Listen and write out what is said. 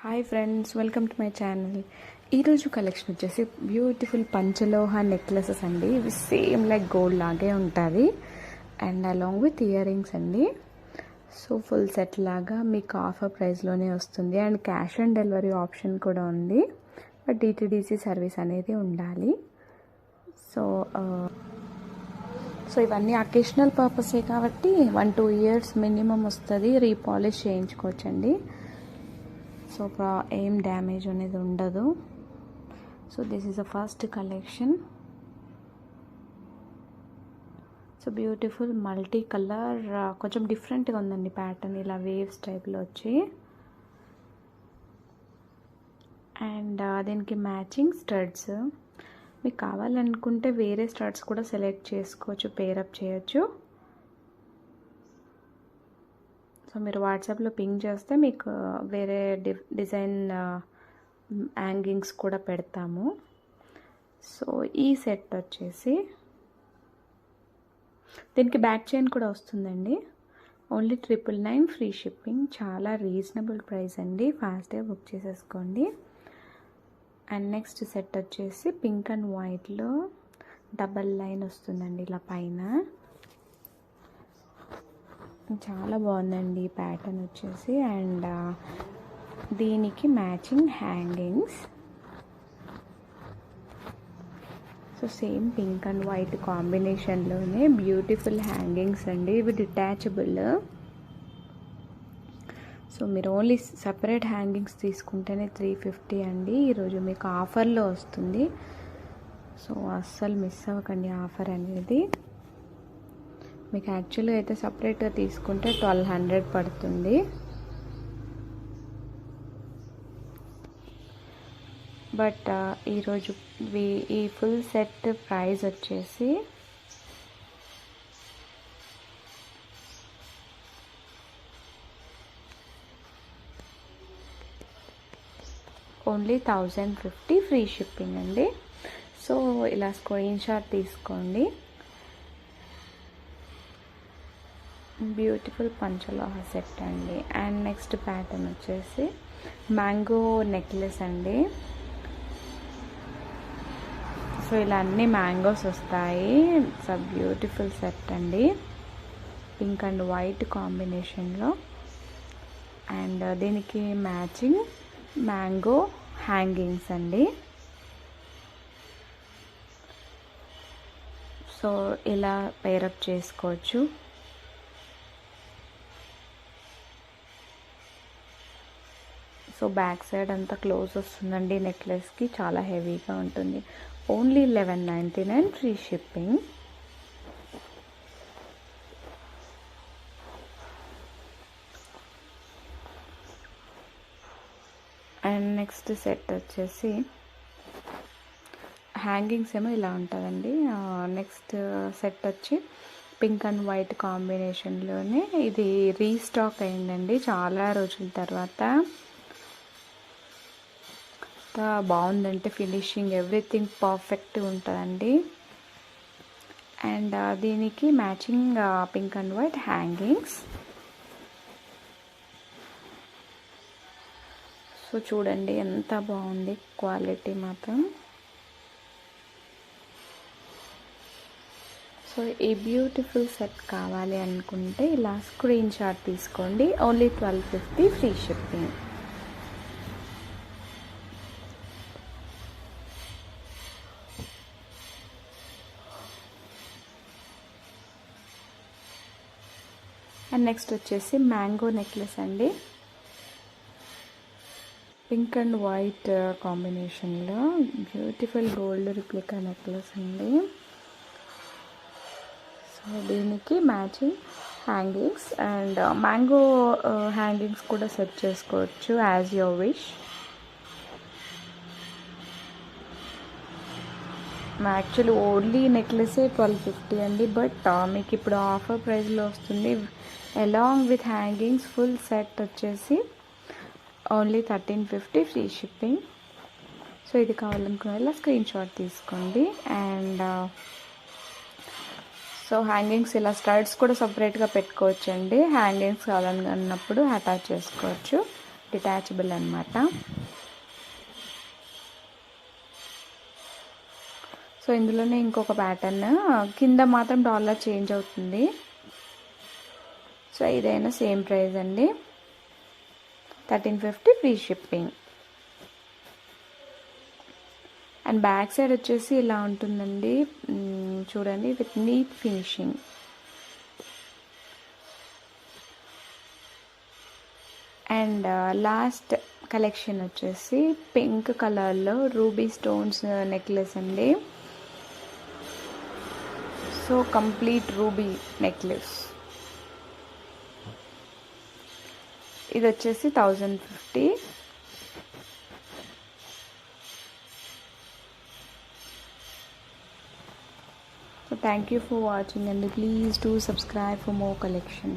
Hi friends, welcome to my channel. ఈరోజు collection వచ్చేసి beautiful పంచలోహ necklaces అండి. ఇవి సేమ్ లైక్ గోల్డ్ లాగే ఉంటుంది and along with ear rings అండి. సో ఫుల్ సెట్ లాగా మీకు ఆఫర్ ప్రైస్లోనే వస్తుంది and cash on delivery option కూడా ఉంది. బట్ డిటిడిసి సర్వీస్ అనేది ఉండాలి. సో ఇవన్నీ అకేషనల్ పర్పసే కాబట్టి 1-2 ఇయర్స్ మినిమం వస్తుంది. రీపాలిష్ చేయించుకోవచ్చండి. సో ఏం డ్యామేజ్ అనేది ఉండదు. So this is the first collection. So beautiful multi colour, కొంచెం డిఫరెంట్గా ఉందండి ప్యాటర్న్, ఇలా వేవ్స్ టైప్లో వచ్చి. అండ్ దీనికి మ్యాచింగ్ స్టడ్స్. మీకు కావాలనుకుంటే వేరే స్టడ్స్ కూడా సెలెక్ట్ చేసుకోవచ్చు, పేరప్ చేయొచ్చు. సో మీరు వాట్సాప్లో పింక్ చేస్తే మీకు వేరే డిజైన్ హ్యాంగింగ్స్ కూడా పెడతాము. సో ఈ సెట్ వచ్చేసి దీనికి బ్యాక్ చైన్ కూడా వస్తుందండి. Only 999 free shipping. చాలా రీజనబుల్ ప్రైస్ అండి. ఫాస్ట్గా బుక్ చేసేసుకోండి. అండ్ నెక్స్ట్ సెట్ వచ్చేసి పింక్ అండ్ వైట్లో డబల్ లైన్ వస్తుందండి ఇలా పైన. చాలా బాగుందండి ఈ ప్యాటర్న్ వచ్చేసి. అండ్ దీనికి matching hangings. So same pink and white కాంబినేషన్లోనే బ్యూటిఫుల్ హ్యాంగింగ్స్ అండి. ఇవి డిటాచబుల్. సో మీరు ఓన్లీ సపరేట్ హ్యాంగింగ్స్ తీసుకుంటేనే 350 అండి. ఈరోజు మీకు ఆఫర్లో వస్తుంది. సో అస్సలు మిస్ అవ్వకండి ఆఫర్ అనేది. మీకు యాక్చువల్గా అయితే సపరేట్గా తీసుకుంటే 1200 పడుతుంది. బట్ ఈరోజు ఈ ఫుల్ సెట్ ప్రైస్ వచ్చేసి ఓన్లీ 1050 ఫ్రీ షిప్పింగ్ అండి. సో ఇలా స్క్రీన్ షాట్ తీసుకోండి. బ్యూటిఫుల్ పంచలోహ సెట్ అండి. అండ్ నెక్స్ట్ ప్యాటర్న్ వచ్చేసి మ్యాంగో నెక్లెస్ అండి. సో ఇలా అన్ని మ్యాంగోస్ వస్తాయి. ఇట్స్ అ బ్యూటిఫుల్ సెట్ అండి. పింక్ అండ్ వైట్ కాంబినేషన్లో. అండ్ దీనికి మ్యాచింగ్ మ్యాంగో హ్యాంగింగ్స్ అండి. సో ఇలా పేరప్ చేసుకోవచ్చు. సో బ్యాక్ సైడ్ అంతా క్లోజ్ వస్తుందండి నెక్లెస్కి. చాలా హెవీగా ఉంటుంది. Only 1199 free shipping. And next set వచ్చేసి హ్యాంగింగ్స్ ఏమో ఇలా ఉంటుందండి. నెక్స్ట్ సెట్ వచ్చి పింక్ అండ్ వైట్ కాంబినేషన్లోనే. ఇది రీస్టాక్ అయిందండి చాలా రోజుల తర్వాత. బాగుందంటే ఫినిషింగ్ ఎవ్రీథింగ్ పర్ఫెక్ట్ ఉంటుందండి. అండ్ దీనికి matching pink and white hangings. So చూడండి ఎంత బాగుంది క్వాలిటీ మాత్రం. సో ఈ బ్యూటిఫుల్ సెట్ కావాలి అనుకుంటే ఇలా స్క్రీన్ షాట్ తీసుకోండి. Only 1250 free shipping. And next వచ్చేసి మ్యాంగో నెక్లెస్ అండి. పింక్ అండ్ వైట్ కాంబినేషన్లో బ్యూటిఫుల్ గోల్డ్ రిప్లికా నెక్లెస్ అండి. సో దీనికి matching hangings and mango hangings కూడా సెట్ చేసుకోవచ్చు as your wish. Actually only నెక్లెసే 1250 అండి. బట్ మీకు ఇప్పుడు ఆఫర్ ప్రైస్లో వస్తుంది. Along with hangings full set వచ్చేసి ఓన్లీ 1350 ఫ్రీ షిప్పింగ్. సో ఇది కావాలనుకునే ఇలా స్క్రీన్ షాట్ తీసుకోండి. అండ్ సో హ్యాంగింగ్స్ ఇలా స్టడ్స్ కూడా సపరేట్గా పెట్టుకోవచ్చు అండి. హ్యాంగింగ్స్ కావాలన్నప్పుడు అటాచ్ చేసుకోవచ్చు. డిటాచబుల్ అన్నమాట. సో ఇందులోనే ఇంకొక ప్యాటర్న్, కింద మాత్రం డాలర్ చేంజ్ అవుతుంది. సో ఇదైనా సేమ్ ప్రైస్ అండి, 1350 free shipping. And back side వచ్చేసి ఇలా ఉంటుందండి, చూడండి, with neat finishing. And last collection వచ్చేసి పింక్ కలర్లో రూబీ స్టోన్స్ నెక్లెస్ అండి. So complete ruby necklace. ఇది వచ్చేసి 1050. So thank you for watching, and please do subscribe for more collection.